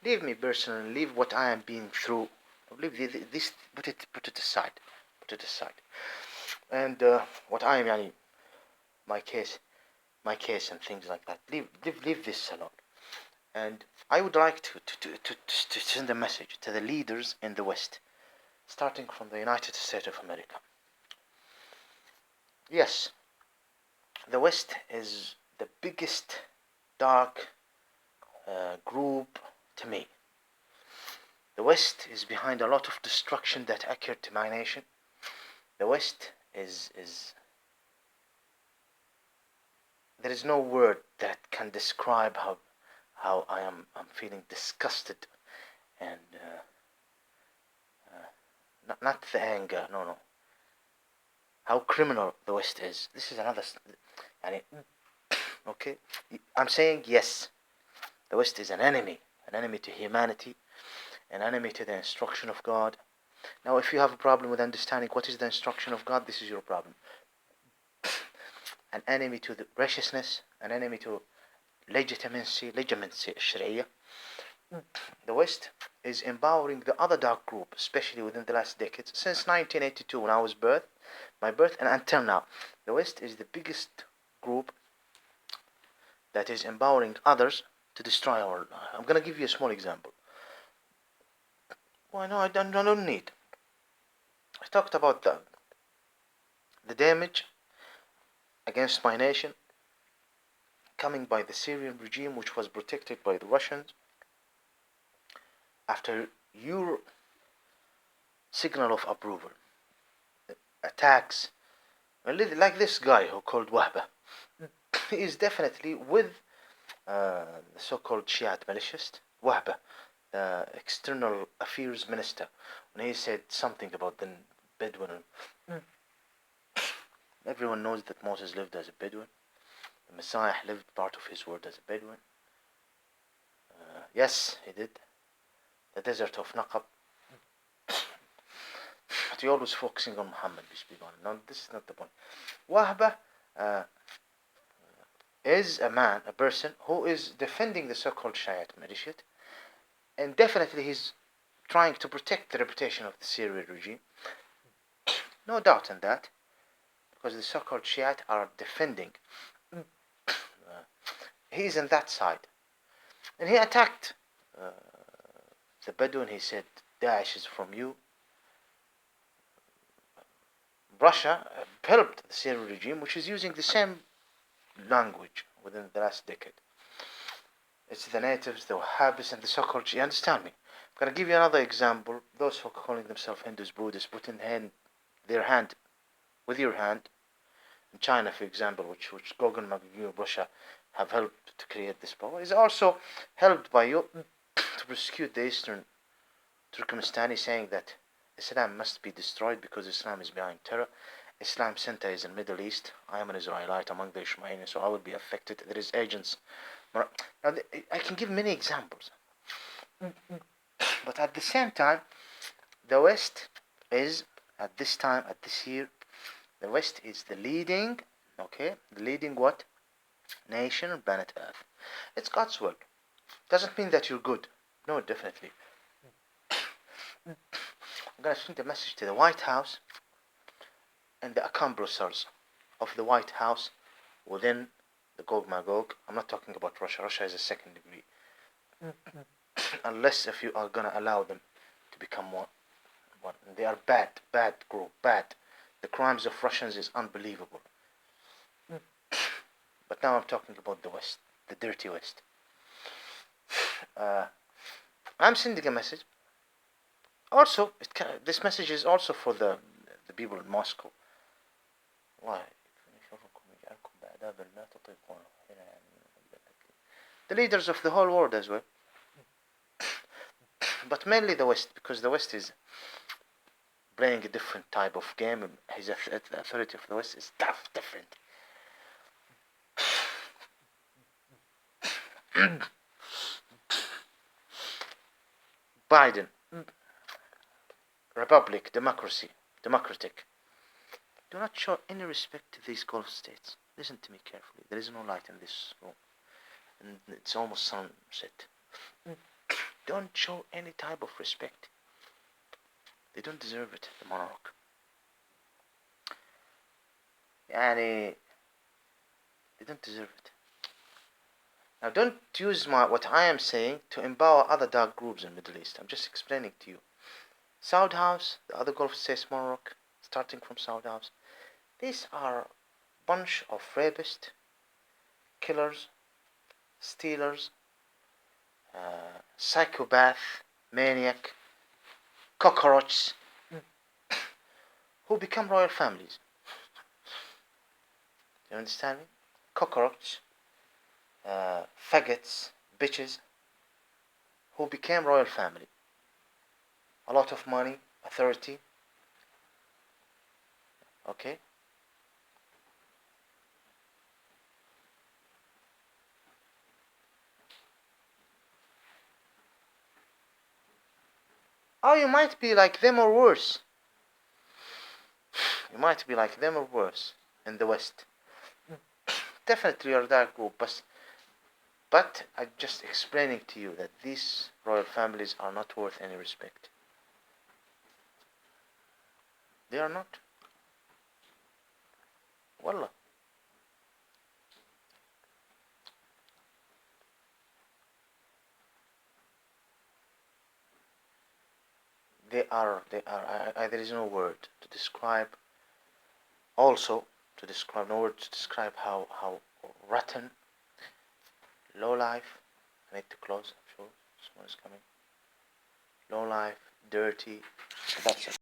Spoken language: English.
Leave me personally. Leave what I am being through. Leave this. Put it aside. Put it aside. And what I am, yani, my case, and things like that. Leave this alone. And I would like to send a message to the leaders in the West, starting from the United States of America. Yes, the West is the biggest dark group to me. The West is behind a lot of destruction that occurred to my nation. The West is there is no word that can describe how I'm feeling disgusted and not the anger, no. How criminal the West is. This is another, okay? I'm saying yes, the West is an enemy to humanity, an enemy to the instruction of God. Now, if you have a problem with understanding what is the instruction of God, this is your problem. An enemy to the righteousness, an enemy to legitimacy الشرعية. The West is empowering the other dark group, especially within the last decades, since 1982 when I was my birth, and until now. The West is the biggest group that is empowering others to destroy our life. I'm going to give you a small example. Why no, I don't need. I talked about the damage against my nation coming by the Syrian regime, which was protected by the Russians. After your signal of approval, attacks, like this guy who called Wahba, he is definitely with the so-called Shiite militias. Wahba, the external affairs minister, when he said something about the Bedouin. Everyone knows that Moses lived as a Bedouin. The Messiah lived part of his word as a Bedouin. Yes, he did. The desert of Naqab. But you're always focusing on Muhammad. No, this is not the point. Wahba is a person who is defending the so-called Shiite militia, and definitely he's trying to protect the reputation of the Syrian regime. No doubt in that, because the so-called Shiite are defending. He's on that side, and he attacked the Bedouin. He said, Daesh is from you. Russia helped the Syrian regime, which is using the same language within the last decade. It's the natives, the Wahhabis, and the so-called. You understand me? I'm going to give you another example. Those who are calling themselves Hindus, Buddhists, put in their hand with your hand. In China, for example, which Gogol Magogol, Russia have helped to create this power, is also helped by you to prosecute the Eastern Turkmenistani, saying that Islam must be destroyed because Islam is behind terror. Islam center is in Middle East. I am an Israelite among the Ishmaelis, so I will be affected. There is agents. Now, I can give many examples. But at the same time, the West is, at this year, the West is the leading what? Nation on planet Earth. It's God's will. Doesn't mean that you're good. No, definitely. I'm going to send a message to the White House and the accomplices of the White House within the Gog Magog. I'm not talking about Russia. Russia is a second degree. Unless if you are going to allow them to become one. They are bad group, bad. The crimes of Russians is unbelievable. But now I'm talking about the West, the dirty West. I'm sending a message. Also, this message is also for the people in Moscow. Why? The leaders of the whole world as well. But mainly the West, because the West is playing a different type of game. The authority of the West is different. Biden, republic, democratic. Do not show any respect to these Gulf states. Listen to me carefully. There is no light in this room, and it's almost sunset. don't show any type of respect. They don't deserve it, the monarch. يعني they don't deserve it. Now don't use what I am saying to empower other dark groups in the Middle East. I'm just explaining to you. Saud House, the other Gulf States monarch, starting from Saud House, these are a bunch of rapists, killers, stealers, psychopath, maniac, cockroaches, who become royal families. You understand me? Cockroaches, faggots, bitches, who became royal family. A lot of money, authority. Okay? Or you might be like them or worse. You might be like them or worse in the West. Definitely you're that group, but I'm just explaining to you that these royal families are not worth any respect. They are not. Wallah. There is no word to describe. Also, no word to describe how rotten, low life. I need to close. I'm sure someone is coming. Low life, dirty. That's it.